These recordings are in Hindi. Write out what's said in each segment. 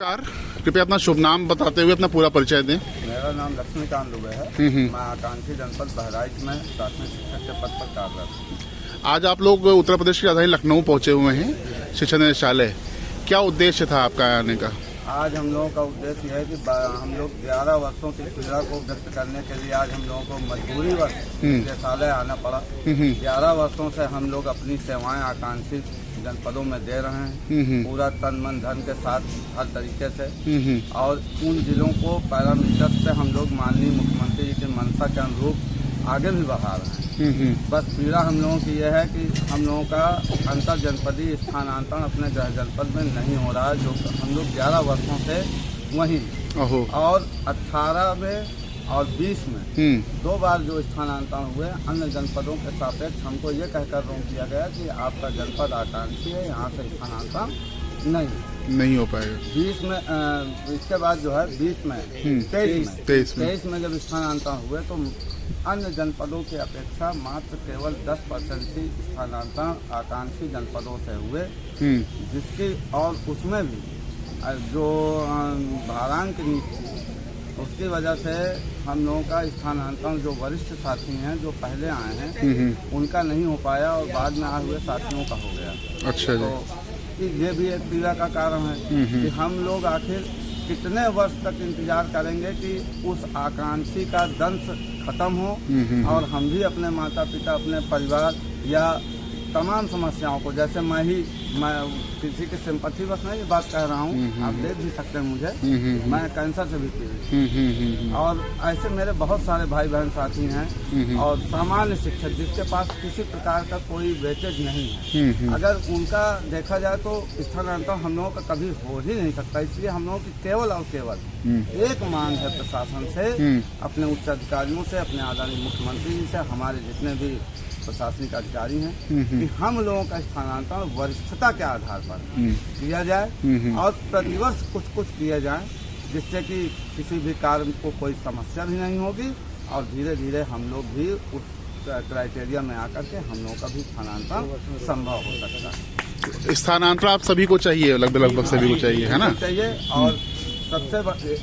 कृपया अपना शुभ नाम बताते हुए अपना पूरा परिचय दें। मेरा नाम लक्ष्मीकांत दुबे है। मैं आकांक्षी जनपद बहराइच में प्राथमिक शिक्षक के पद पर कार्यरत हूँ। आज आप लोग उत्तर प्रदेश की राजधानी लखनऊ पहुंचे हुए हैं शिक्षा निदेशालय। क्या उद्देश्य था आपका आने का? आज हम लोगों का उद्देश्य है कि हम लोग 11 वर्षों की पीड़ा को व्यक्त करने के लिए आज हम लोगों को मजबूरीवश निदेशालय आना पड़ा। 11 वर्षों से हम लोग अपनी सेवाएं आकांक्षी जनपदों में दे रहे हैं, पूरा तन मन धन के साथ हर तरीके से, और उन जिलों को पैरामीटर से हम लोग माननीय मुख्यमंत्री जी की मंशा के अनुरूप आगे भी बढ़ा रहे हैं। बस पीड़ा हम लोगों की यह है कि हम लोगों का अंतर जनपदीय स्थानांतरण अपने गृह जनपद में नहीं हो रहा है, जो हम लोग 11 वर्षों से वहीं और 18 में और 20 में 2 बार जो स्थानांतरण हुए अन्य जनपदों के सापेक्ष हमको ये कहकर रोक दिया गया कि आपका जनपद आकांक्षी है, यहाँ से स्थानांतरण नहीं हो पाएगा। 20 में इसके बाद जो है 20 में 23 में जब स्थानांतरण हुए तो अन्य जनपदों की अपेक्षा मात्र केवल 10% ही स्थानांतरण आकांक्षी जनपदों से हुए, जिसकी और उसमें भी जो भारांक नीति उसकी वजह से हम लोगों का स्थानांतरण जो वरिष्ठ साथी हैं जो पहले आए हैं उनका नहीं हो पाया और बाद में आए हुए साथियों का हो गया। अच्छा जी। तो ये भी एक पीड़ा का कारण है कि हम लोग आखिर कितने वर्ष तक इंतजार करेंगे कि उस आकांक्षी का दंश खत्म हो और हम भी अपने माता पिता, अपने परिवार या तमाम समस्याओं को, जैसे मैं किसी की सिंपैथी बस नहीं ये बात कह रहा हूँ, आप देख भी सकते हैं मुझे, मैं कैंसर से भी पीड़ित और ऐसे मेरे बहुत सारे भाई बहन साथी हैं और सामान्य शिक्षक जिसके पास किसी प्रकार का कोई वेटेज नहीं है, अगर उनका देखा जाए तो स्थानांतरण हम लोगों का कभी हो ही नहीं सकता। इसलिए हम लोगों की केवल और केवल एक मांग है प्रशासन से, अपने उच्च अधिकारियों से, अपने आदरणीय मुख्यमंत्री जी से, हमारे जितने भी प्रशासनिक अधिकारी हैं कि हम लोगों का स्थानांतरण वरिष्ठता के आधार पर किया जाए और प्रतिवर्ष कुछ किया जाए, जिससे कि किसी भी कार्य को कोई समस्या भी नहीं होगी और धीरे धीरे हम लोग भी उस क्राइटेरिया में आकर के हम लोगों का भी स्थानांतरण संभव हो सकता है। स्थानांतरण आप सभी को चाहिए, लगभग सभी को चाहिए, है ना? चाहिए। और सबसे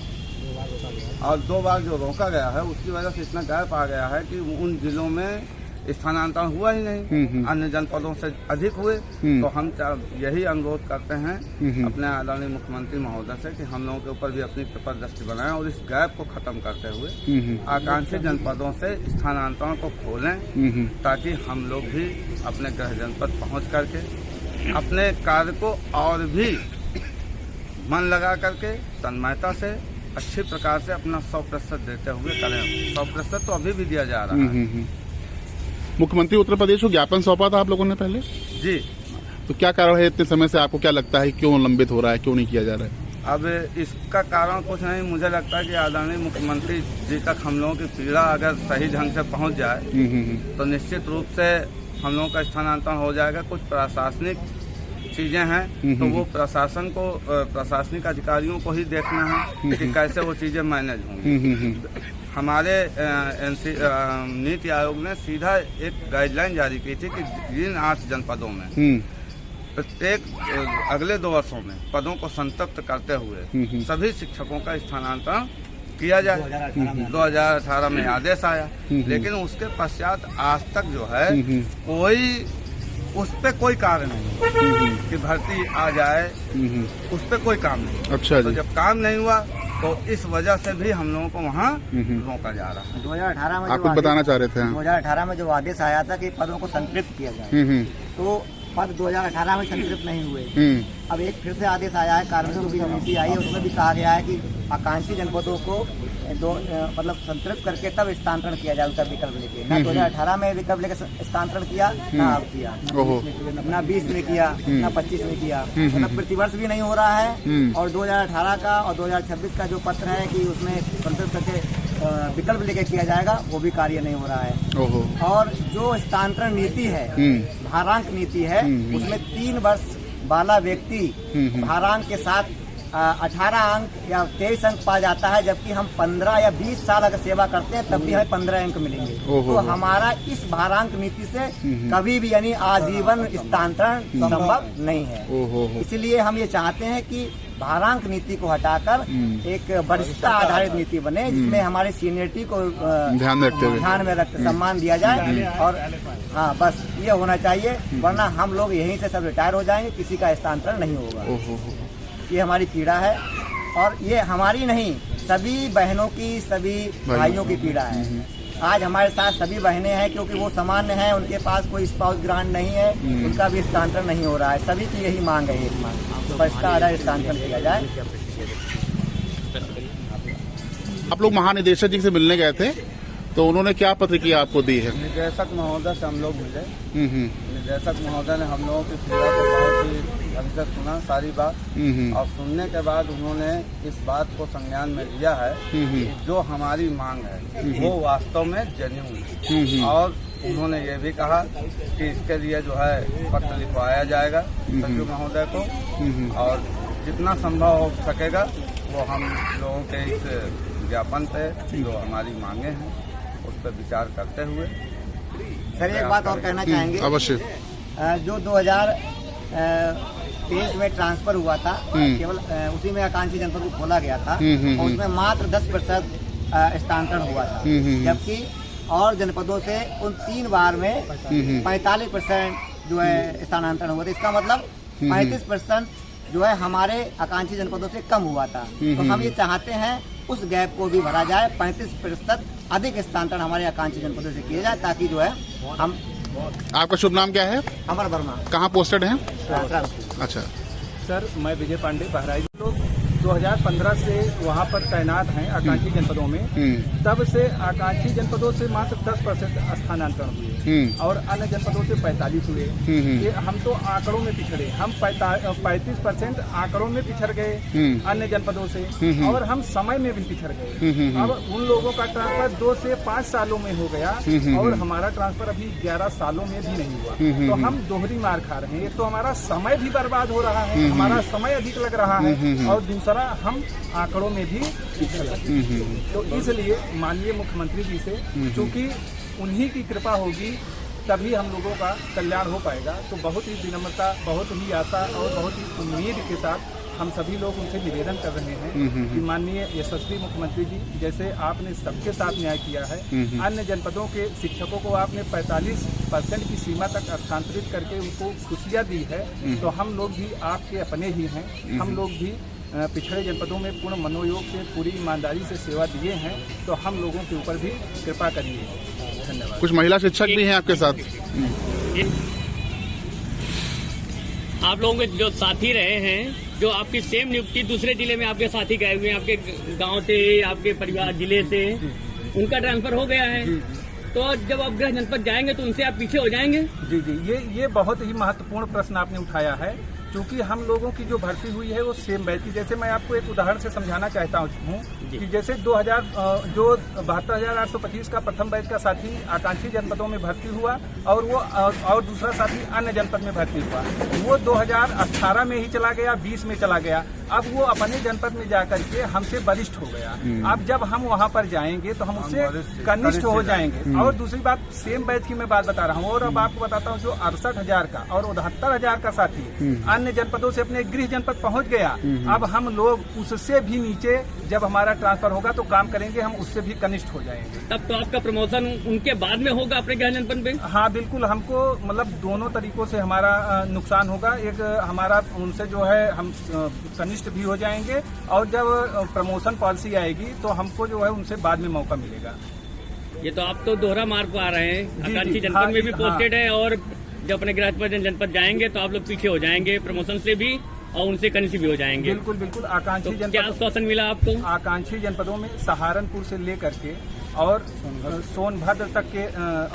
और 2 बार जो रोका गया है उसकी वजह से इतना गैप आ गया है कि उन जिलों में स्थानांतरण हुआ ही नहीं, अन्य जनपदों से अधिक हुए। तो हम यही अनुरोध करते हैं अपने आदरणीय मुख्यमंत्री महोदय से कि हम लोगों के ऊपर भी अपनी कृपा दृष्टि बनाएं और इस गैप को खत्म करते हुए आकांक्षी जनपदों से स्थानांतरण को खोलें, ताकि हम लोग भी अपने गृह जनपद पहुंच करके अपने कार्य को और भी मन लगा करके तन्मयता से अच्छी प्रकार से अपना 100% देते हुए करें। 100% तो अभी भी दिया जा रहा है। मुख्यमंत्री उत्तर प्रदेश को ज्ञापन सौंपा था आप लोगों ने पहले? जी। तो क्या कारण है इतने समय से? आपको क्या लगता है क्यों लंबित हो रहा है, क्यों नहीं किया जा रहा है? अब इसका कारण कुछ नहीं, मुझे लगता है कि आदरणीय मुख्यमंत्री जी तक हम लोगों की पीड़ा अगर सही ढंग से पहुंच जाए तो निश्चित रूप से हम लोगों का स्थानांतरण हो जाएगा। कुछ प्रशासनिक चीजें हैं तो वो प्रशासन को, प्रशासनिक अधिकारियों को ही देखना है कि कैसे वो चीजें मैनेज होंगी। हमारे नीति आयोग ने सीधा एक गाइडलाइन जारी की थी कि जिन 8 जनपदों में प्रत्येक अगले 2 वर्षों में पदों को संतृप्त करते हुए सभी शिक्षकों का स्थानांतरण किया जाए। 2018 में आदेश आया, लेकिन उसके पश्चात आज तक जो है कोई उस पे कोई कार्य नहीं कि भर्ती आ जाए, उस पे कोई काम नहीं। अच्छा। तो जब काम नहीं हुआ तो इस वजह से भी हम लोगों को वहाँ रोका जा रहा है। 2018 में आप कुछ बताना चाह रहे थे? 2018 में जो आदेश आया था कि पदों को संतृप्त किया जाए, तो पद 2018 में संतृप्त नहीं हुए। अब एक फिर से आदेश आया है, कार्मिकों की नीति आई है, उसमें भी कहा गया है कि आकांक्षी जनपदों को मतलब संतृप्त करके तब स्थानांतरण किया जाए उत्तर विकल्प लेके। ना 2018 में विकल्प लेकर स्थानांतरण किया, ना अब किया, ना 20 में किया, ना 25 में किया, मतलब प्रतिवर्ष भी नहीं हो रहा है। और 2018 का और 2026 का जो पत्र है कि उसमें संतृप्त करके विकल्प लेके किया जाएगा, वो भी कार्य नहीं हो रहा है। और जो स्थानांतरण नीति है, भारांक नीति है, उसमें 3 वर्ष वाला व्यक्ति भारांक के साथ 18 अंक या 23 अंक पा जाता है, जबकि हम 15 या 20 साल अगर सेवा करते हैं तब भी हमें 15 अंक मिलेंगे। तो हमारा इस भारांक नीति से कभी भी यानी आजीवन स्थानांतरण संभव नहीं है। इसलिए हम ये चाहते हैं कि भारांक नीति को हटाकर एक वरिष्ठता आधारित नीति बने, जिसमें हमारे सीनियरिटी को ध्यान में रखते सम्मान दिया जाए। और हाँ, बस ये होना चाहिए, वरना हम लोग यहीं से सब रिटायर हो जाएंगे, किसी का स्थानांतरण नहीं होगा। ये हमारी पीड़ा है, और ये हमारी नहीं, सभी बहनों की, सभी भाइयों की पीड़ा है। आज हमारे साथ सभी बहनें हैं, क्योंकि वो सामान्य हैं, उनके पास कोई स्पाउस ग्रांट नहीं है, उनका भी स्थानांतरण नहीं हो रहा है। सभी की यही मांग है, एक मांग वरिष्ठता आधारित स्थानांतरण किया जाए। आप लोग महानिदेशक जी से मिलने गए थे, तो उन्होंने क्या प्रतिक्रिया आपको दी है? निदेशक महोदय से हम लोग मिले। निदेशक महोदय ने हम लोगों की पीड़ा को बहुत ही ढंग से सुना, सारी बात, और सुनने के बाद उन्होंने इस बात को संज्ञान में लिया है कि जो हमारी मांग है वो वास्तव में जेन्युइन है। और उन्होंने ये भी कहा कि इसके लिए जो है पत्र लिखवाया जाएगा सचिव महोदय को, और जितना संभव हो सकेगा वो हम लोगों के इस ज्ञापन पे जो हमारी मांगे हैं उस पर विचार करते हुए। सर, एक बात और कहना चाहेंगे। अवश्य। जो 2023 में ट्रांसफर हुआ था, केवल उसी में आकांक्षी जनपद को खोला गया था, और उसमें मात्र 10% स्थानांतरण हुआ था, जबकि और जनपदों से उन 3 बार में 45% जो है स्थानांतरण हुआ था। इसका मतलब 35% जो है हमारे आकांक्षी जनपदों से कम हुआ था। तो हम ये चाहते हैं उस गैप को भी भरा जाए, 35% अधिक स्थानांतरण हमारे आकांक्षी जनपदों से किया जाए, ताकि जो है हम। आपका शुभ नाम क्या है? अमर वर्मा। कहाँ पोस्टेड हैं? अच्छा सर, मैं विजय पांडे, बहराइच। लोग 2015 से वहाँ पर तैनात हैं आकांक्षी जनपदों में। तब से आकांक्षी जनपदों से मात्र 10% स्थानांतरण हुए और अन्य जनपदों से 45 हुए। ये हम तो आंकड़ों में पिछड़े, हम 35% आंकड़ों में पिछड़ गए अन्य जनपदों से, और हम समय में भी पिछड़ गए। अब उन लोगों का ट्रांसफर 2 से 5 सालों में हो गया, और हमारा ट्रांसफर अभी 11 सालों में भी नहीं हुआ। तो हम दोहरी मार खा रहे हैं। एक तो हमारा समय भी बर्बाद हो रहा है, हमारा समय अधिक लग रहा है, और दूसरा हम आंकड़ों में भी पिछड़ गए। तो इसलिए माननीय मुख्यमंत्री जी से, चूंकि उन्हीं की कृपा होगी तभी हम लोगों का कल्याण हो पाएगा, तो बहुत ही विनम्रता, बहुत ही आशा और बहुत ही उम्मीद के साथ हम सभी लोग उनसे निवेदन कर रहे हैं कि माननीय यशस्वी मुख्यमंत्री जी, जैसे आपने सबके साथ न्याय किया है, अन्य जनपदों के शिक्षकों को आपने 45% की सीमा तक स्थानांतरित करके उनको खुशियाँ दी है, तो हम लोग भी आपके अपने ही हैं। हम लोग भी पिछड़े जनपदों में पूर्ण मनोयोग से, पूरी ईमानदारी से सेवा दिए हैं, तो हम लोगों के ऊपर भी कृपा करिए। धन्यवाद। कुछ महिला शिक्षक भी हैं आपके साथ? आप लोगों के जो साथी रहे हैं, जो आपकी सेम नियुक्ति दूसरे जिले में आपके साथी गए हुए हैं, आपके गांव से, आपके परिवार जिले से, उनका ट्रांसफर हो गया है, तो जब आप गृह जनपद जाएंगे तो उनसे आप पीछे हो जाएंगे? जी जी, ये बहुत ही महत्वपूर्ण प्रश्न आपने उठाया है, क्योंकि हम लोगों की जो भर्ती हुई है वो सेम बैच की। जैसे मैं आपको एक उदाहरण से समझाना चाहता हूँ कि जैसे 72,825 का प्रथम बैच का साथी आकांक्षी जनपदों में भर्ती हुआ, और दूसरा साथी अन्य जनपद में भर्ती हुआ। वो 2018 में ही चला गया, 20 में चला गया। अब वो अपने जनपद में जाकर के हमसे वरिष्ठ हो गया। अब जब हम वहाँ पर जाएंगे तो हम उससे कनिष्ठ हो जाएंगे। और दूसरी बात, सेम बैच की मैं बात बता रहा हूँ, और अब आपको बताता हूँ, जो 68,000 का और 69,000 का साथी अन्य जनपदों से अपने गृह जनपद पहुँच गया, अब हम लोग उससे भी नीचे जब हमारा ट्रांसफर होगा तो काम करेंगे, हम उससे भी कनिष्ठ हो जाएंगे। तब तो आपका प्रमोशन उनके बाद में होगा अपने गृह जनपद में? हाँ बिल्कुल, हमको मतलब दोनों तरीकों से हमारा नुकसान होगा। एक हमारा उनसे जो है हम कनिष्ठ भी हो जाएंगे, और जब प्रमोशन पॉलिसी आएगी तो हमको जो है उनसे बाद में मौका मिलेगा। ये तो आप तो दोहरा मार्ग पर आ रहे हैं, आकांक्षी जनपद में भी पोस्टेड है, और जब अपने गृह जनपद जाएंगे तो आप लोग पीछे हो जाएंगे प्रमोशन से भी, और उनसे कनिष्ठ भी हो जाएंगे। बिल्कुल बिल्कुल। आकांक्षी जनपद क्या आश्वासन मिला आपको? आकांक्षी जनपदों में सहारनपुर से लेकर के और सोनभद्र तक के,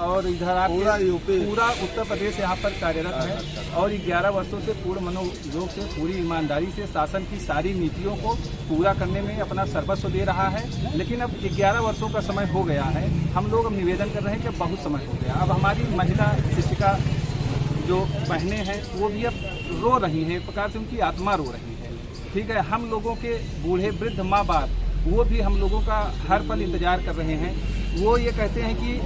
और इधर आप पूरा उत्तर प्रदेश यहाँ पर कार्यरत है, और 11 वर्षों से पूर्ण मनोयोग से, पूरी ईमानदारी से शासन की सारी नीतियों को पूरा करने में अपना सर्वस्व दे रहा है। लेकिन अब 11 वर्षों का समय हो गया है, हम लोग अब निवेदन कर रहे हैं कि बहुत समय हो गया। अब हमारी महिला शिक्षिका जो बहनें हैं वो भी अब रो रही हैं, एक प्रकार से उनकी आत्मा रो रही है। ठीक है, हम लोगों के बूढ़े वृद्ध माँ बाप वो भी हम लोगों का हर पल इंतजार कर रहे हैं। वो ये कहते हैं कि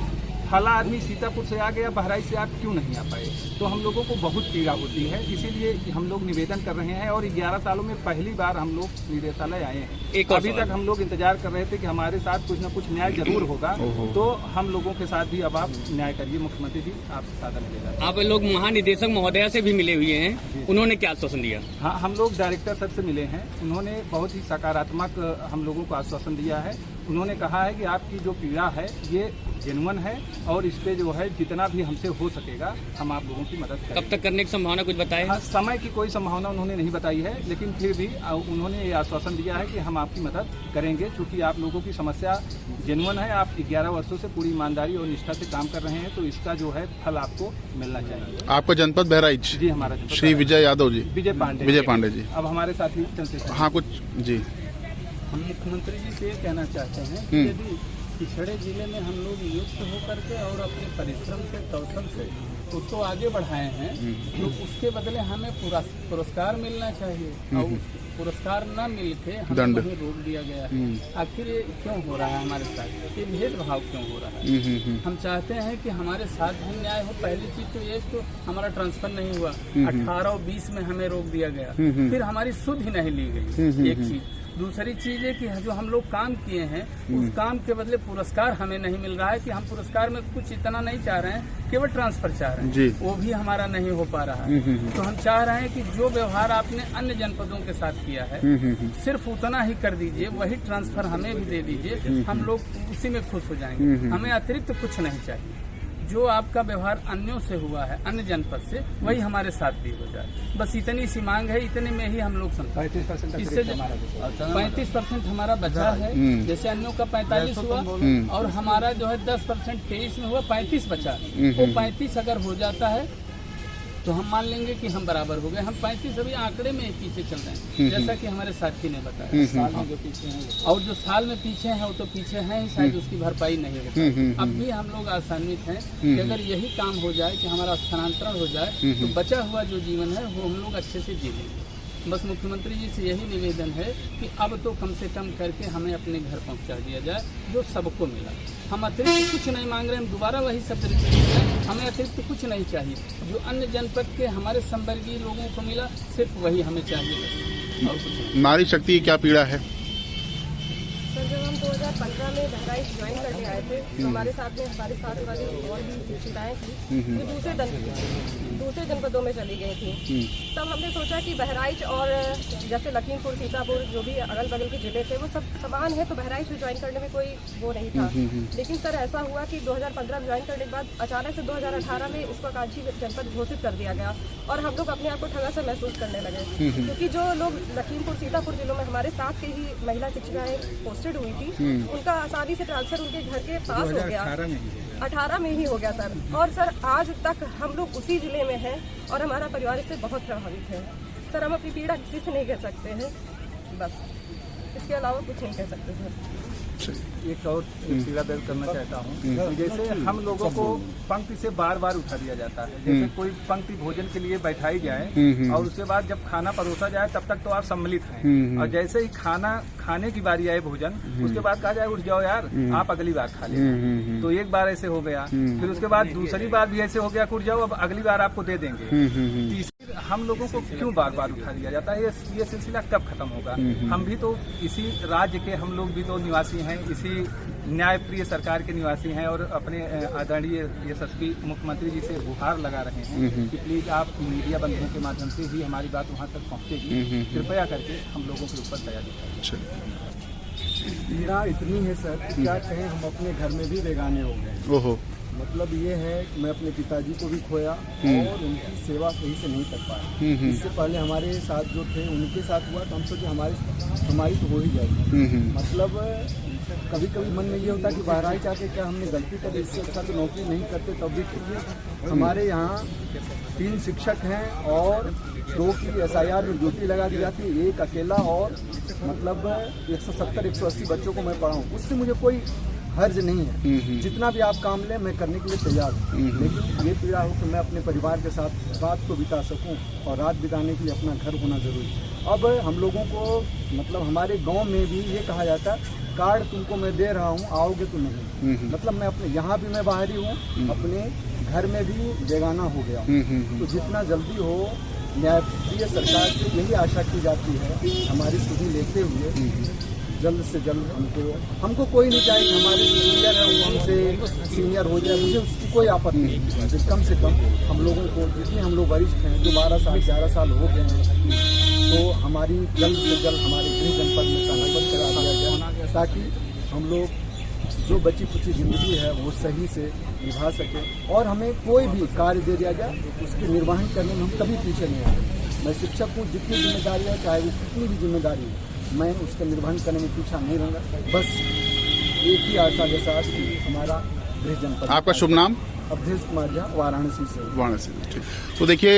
फला आदमी सीतापुर से आ गया, बहराइच से आप क्यों नहीं आ पाए? तो हम लोगों को बहुत पीड़ा होती है, इसीलिए हम लोग निवेदन कर रहे हैं। और 11 सालों में पहली बार हम लोग निदेशालय आए हैं। अभी तक हम लोग इंतजार कर रहे थे कि हमारे साथ कुछ न कुछ न्याय जरूर होगा, तो हम लोगों के साथ भी अब आप न्याय करिए। मुख्यमंत्री जी आपसे साधन मिलेगा। आप लोग महानिदेशक महोदया से भी मिले हुए हैं, उन्होंने क्या आश्वासन दिया? हाँ, हम लोग डायरेक्टर सर से मिले हैं, उन्होंने बहुत ही सकारात्मक हम लोगों को आश्वासन दिया है। उन्होंने कहा है कि आपकी जो पीड़ा है ये जेन्युइन है और इस पे जो है जितना भी हमसे हो सकेगा हम आप लोगों की मदद करेंगे। कब तक करने की संभावना कुछ बताए? हाँ, समय की कोई संभावना उन्होंने नहीं बताई है, लेकिन फिर भी उन्होंने ये आश्वासन दिया है कि हम आपकी मदद करेंगे, क्योंकि आप लोगों की समस्या जेन्युइन है। आप 11 वर्षों से पूरी ईमानदारी और निष्ठा से काम कर रहे हैं, तो इसका जो है फल आपको मिलना चाहिए। आपका जनपद बहराइच? जी, हमारा श्री विजय यादव जी, विजय पांडे जी। अब हमारे साथी चंद्रशेखर। हाँ, कुछ जी। हम मुख्यमंत्री जी से ये कहना चाहते हैं कि यदि पिछड़े जिले में हम लोग नियुक्त होकर के और अपने परिश्रम से कौशल से उसको आगे बढ़ाए हैं, तो उसके बदले हमें पुरस्कार मिलना चाहिए। और पुरस्कार न मिल के हमें वहीं रोक दिया गया है। आखिर ये क्यों हो रहा है हमारे साथ? ये भेदभाव क्यों हो रहा है? हम चाहते हैं कि हमारे साथ ही न्याय हो। पहली चीज तो ये तो हमारा ट्रांसफर नहीं हुआ, 18 और 20 में हमें रोक दिया गया, फिर हमारी सुध ही नहीं ली गई, एक चीज। दूसरी चीज है कि जो हम लोग काम किए हैं उस काम के बदले पुरस्कार हमें नहीं मिल रहा है। कि हम पुरस्कार में कुछ इतना नहीं चाह रहे हैं, केवल ट्रांसफर चाह रहे हैं, वो भी हमारा नहीं हो पा रहा है। तो हम चाह रहे हैं कि जो व्यवहार आपने अन्य जनपदों के साथ किया है सिर्फ उतना ही कर दीजिए, वही ट्रांसफर हमें भी दे दीजिए, हम लोग उसी में खुश हो जाएंगे। हमें अतिरिक्त कुछ नहीं चाहिए। जो आपका व्यवहार अन्यों से हुआ है, अन्य जनपद से, वही हमारे साथ भी हो जाए। बस इतनी सी मांग है, इतने में ही हम लोग 35% हमारा बचा है। जैसे अन्यों का 45 हुआ और हमारा जो है 10% 23 में हुआ, 35 बचा। वो 35 अगर हो जाता है तो हम मान लेंगे कि हम बराबर हो गए। हम 35 अभी आंकड़े में पीछे चल रहे हैं, जैसा कि हमारे साथी ने बताया। साल में जो पीछे हैं और जो साल में पीछे हैं वो तो पीछे हैं ही, शायद उसकी भरपाई नहीं होगी। अब भी हम लोग आसान्वित हैं कि अगर यही काम हो जाए कि हमारा स्थानांतरण हो जाए तो बचा हुआ जो जीवन है वो हम लोग अच्छे से जी लेंगे। बस मुख्यमंत्री जी से यही निवेदन है कि अब तो कम से कम करके हमें अपने घर पहुंचा दिया जाए, जो सबको मिला। हम अतिरिक्त कुछ नहीं मांग रहे हैं, हम दोबारा वही शब्द रिपीट कर रहे हैं, हमें अतिरिक्त कुछ नहीं चाहिए। जो अन्य जनपद के हमारे संवर्गीय लोगों को मिला सिर्फ वही हमें चाहिए, और कुछ। नारी शक्ति की क्या पीड़ा है? सर, जब हम 2015 में बहराइच ज्वाइन करने आए थे तो हमारे साथ वाली और भी शिक्षिकाएं थी जो दूसरे जनपदों में चली गई थी। तब हमने सोचा कि बहराइच और जैसे लखीमपुर, सीतापुर, जो भी अगल बगल के जिले थे वो सब समान है, तो बहराइच में ज्वाइन करने में कोई वो नहीं था। लेकिन सर ऐसा हुआ कि 2015 में ज्वाइन करने के बाद अचानक से 2018 में इसको आकांक्षी जनपद घोषित कर दिया गया और हम लोग अपने आप को ठगा सा महसूस करने लगे, क्योंकि जो लोग लखीमपुर, सीतापुर जिलों में हमारे साथ के ही महिला शिक्षिकाएं पोस्टेड हुई थी, उनका आसानी से ट्रांसफर उनके घर के पास हो गया। 18 में ही हो गया सर। और सर आज तक हम लोग उसी जिले में हैं और हमारा परिवार इससे बहुत प्रभावित है। सर, हम अपनी पीड़ा किसी से नहीं कह सकते हैं, बस इसके अलावा कुछ नहीं कह सकते सर। एक और पीड़ा व्यक्त करना चाहता हूँ। जैसे हम लोगों को पंक्ति से बार बार उठा दिया जाता है। जैसे कोई पंक्ति भोजन के लिए बैठाई जाए और उसके बाद जब खाना परोसा जाए तब तक तो आप सम्मिलित हैं, और जैसे ही खाना खाने की बारी आए भोजन, उसके बाद कहा जाए उठ जाओ यार, आप अगली बार खा लेना। तो एक बार ऐसे हो गया, फिर उसके बाद दूसरी बार भी ऐसे हो गया, उठ जाओ अब अगली बार आपको दे देंगे। हम लोगों को क्यों बार बार उठा दिया जाता है? ये सिलसिला कब खत्म होगा? हम भी तो इसी राज्य के, हम लोग भी तो निवासी हैं, इसी न्यायप्रिय सरकार के निवासी हैं और अपने आदरणीय यशस्वी मुख्यमंत्री जी से गुहार लगा रहे हैं कि प्लीज आप मीडिया बंधुओं के माध्यम से ही हमारी बात वहां तक पहुंचेगी, कृपया करके हम लोगों के ऊपर दया दिखाएं। पीड़ा इतनी है सर, क्या कहें, हम अपने घर में भी बेगाने हो गए। ओहो। मतलब ये है कि मैं अपने पिताजी को भी खोया और उनकी सेवा सही से नहीं कर पाया। इससे पहले हमारे साथ जो थे उनके साथ हुआ तो हम सोचे हमारी तो हो ही जाएगी। मतलब कभी कभी मन में ये होता है कि बहराइच आके क्या हमने गलती कर, इससे अच्छा तो नौकरी नहीं करते तब भी ठीक। हमारे यहाँ 3 शिक्षक हैं और 2 की SIR में ड्यूटी लगा दी जाती है, एक अकेला, और मतलब 170-180 बच्चों को मैं पढ़ाऊँ, उससे मुझे कोई हर्ज नहीं है। जितना भी आप काम लें मैं करने के लिए तैयार हूँ, लेकिन ये पीड़ा हो कि मैं अपने परिवार के साथ रात को बिता सकूँ, और रात बिताने के लिए अपना घर होना जरूरी है। अब हम लोगों को मतलब हमारे गांव में भी ये कहा जाता है कार्ड तुमको मैं दे रहा हूँ, आओगे तो नहीं। मतलब मैं अपने यहाँ भी मैं बाहरी हूँ, अपने घर में भी बेगाना हो गया। तो जितना जल्दी हो न्यायप्रिय सरकार से यही आशा की जाती है, हमारी सुधी लेते हुए जल्द से जल्द हमको कोई नहीं चाहिए कि हमारे सीनियर है वो हमसे सीनियर हो जाए, मुझे उसकी कोई आपत्ति नहीं। तो कम से कम हम लोगों को, जितने हम लोग वरिष्ठ हैं जो 12 साल 11 साल हो गए हैं, तो हमारी जल्द से जल्द हमारे गृह जनपद में स्थानांतरण करा दिया जाए, ताकि हम लोग जो बची कुची जिंदगी है वो सही से निभा सके, और हमें कोई भी कार्य दे दिया जाए उसके निर्वहन करने में हम कभी पीछे नहीं आए। मैं शिक्षक हूँ, जितनी जिम्मेदारी है चाहे वो कितनी भी जिम्मेदारी है, मैं उसका निर्वहन करने में पीछा नहीं रहूँगा। बस एक ही आशा के साथ कि हमारा गृह जनपद। आपका शुभ नाम? अवधेश कुमार झा, वाराणसी से। वाराणसी, ठीक। तो देखिए,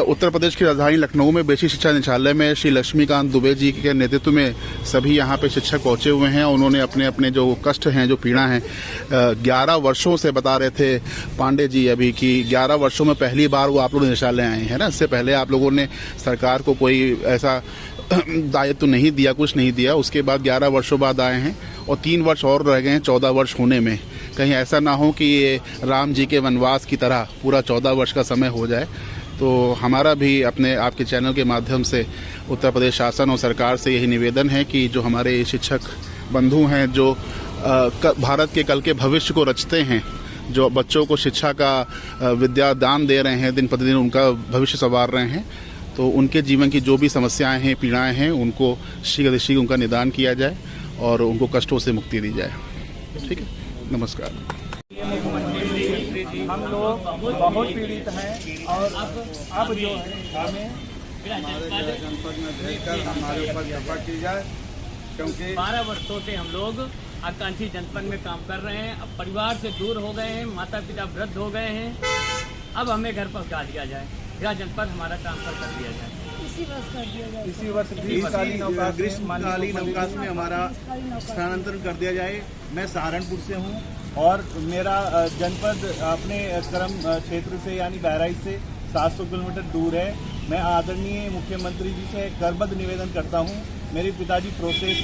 उत्तर प्रदेश की राजधानी लखनऊ में बेसिक शिक्षा निदेशालय में श्री लक्ष्मीकांत दुबे जी के नेतृत्व में सभी यहाँ पे शिक्षक पहुंचे हुए हैं। उन्होंने अपने अपने जो कष्ट हैं, जो पीड़ा हैं, 11 वर्षों से बता रहे थे पांडे जी अभी कि 11 वर्षों में पहली बार वो आप लोग निदेशालय आए हैं ना। इससे पहले आप लोगों ने सरकार को कोई ऐसा दायित्व नहीं दिया, कुछ नहीं दिया। उसके बाद 11 वर्षों बाद आए हैं और 3 वर्ष और रह गए हैं 14 वर्ष होने में। कहीं ऐसा ना हो कि ये राम जी के वनवास की तरह पूरा 14 वर्ष का समय हो जाए। तो हमारा भी अपने आपके चैनल के माध्यम से उत्तर प्रदेश शासन और सरकार से यही निवेदन है कि जो हमारे शिक्षक बंधु हैं, जो भारत के कल के भविष्य को रचते हैं, जो बच्चों को शिक्षा का विद्या दान दे रहे हैं, दिन प्रतिदिन उनका भविष्य संवार रहे हैं, तो उनके जीवन की जो भी समस्याएं हैं, पीड़ाएं हैं, उनको शीघ्र उनका निदान किया जाए और उनको कष्टों से मुक्ति दी जाए। ठीक है, नमस्कार। हम लोग बहुत पीड़ित हैं, और अब जो है हमें जनपद में भेजकर हमारे ऊपर कृपा की जाए, क्योंकि 12 वर्षों से हम लोग आकांक्षी जनपद में काम कर रहे हैं। अब परिवार से दूर हो गए हैं, माता पिता वृद्ध हो गए हैं। अब हमें घर पहुंचा दिया जाए, गृह जनपद हमारा ट्रांसफर कर दिया जाए। इसी वर्ष ग्रीष्मकालीन अवकाश में हमारा स्थानांतरण कर दिया जाए। मैं सहारनपुर से हूँ और मेरा जनपद अपने कर्म क्षेत्र से यानी बहराइच से 700 किलोमीटर दूर है। मैं आदरणीय मुख्यमंत्री जी से करबद्ध निवेदन करता हूँ। मेरे पिताजी प्रोसेस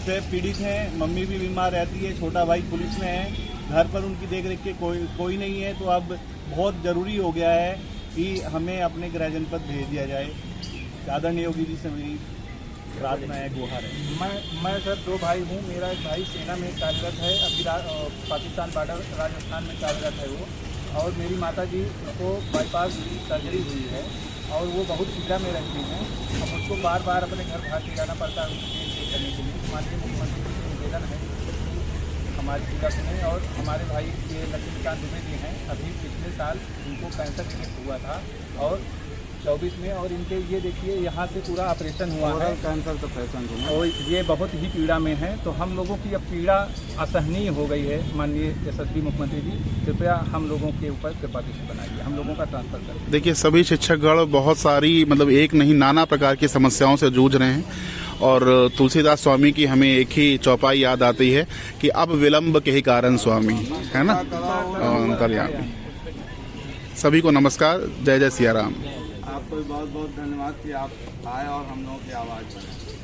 से पीड़ित हैं, मम्मी भी बीमार रहती है, छोटा भाई पुलिस में है, घर पर उनकी देखरेख के कोई नहीं है। तो अब बहुत ज़रूरी हो गया है कि हमें अपने गृह जनपद भेज दिया जाए। आदरणीय योगी जी से मेरी प्रार्थना है, गुहार है। मैं सर 2 भाई हूँ। मेरा एक भाई सेना में कार्यरत है, अभी पाकिस्तान बॉर्डर राजस्थान में कार्यरत है वो, और मेरी माता जी को बाईपास सर्जरी हुई है और वो बहुत पीड़ा में रहती हैं। अब मुझको बार बार अपने घर भाग के जाना पड़ता है उनकी देख करने के लिए। माननीय मुख्यमंत्री जी से निवेदन है हमारी पीड़ा सुने। और हमारे भाई ये लक्ष्मीकांत दुबे जी हैं, अभी पिछले साल उनको कैंसर डिटेक्ट हुआ था और 24 में, और इनके ये देखिए यहाँ से पूरा ऑपरेशन हुआ है, कैंसर का पेशेंट हूँ और ये बहुत ही पीड़ा में है। तो हम लोगों की अब पीड़ा असहनीय हो गई है। माननीय यशस्वी मुख्यमंत्री जी, कृपया हम लोगों के ऊपर कृपा दृष्टि बनाइए, हम लोगों का ट्रांसफर करें। देखिए, सभी शिक्षकगण बहुत सारी मतलब एक नहीं नाना प्रकार की समस्याओं से जूझ रहे हैं, और तुलसीदास स्वामी की हमें एक ही चौपाई याद आती है कि अब विलंब के ही कारण स्वामी, है ना, अंतर्यामी। सभी को नमस्कार, जय जय सिया राम। आपको बहुत बहुत धन्यवाद कि आप आए और हम लोगों की आवाज़ बने।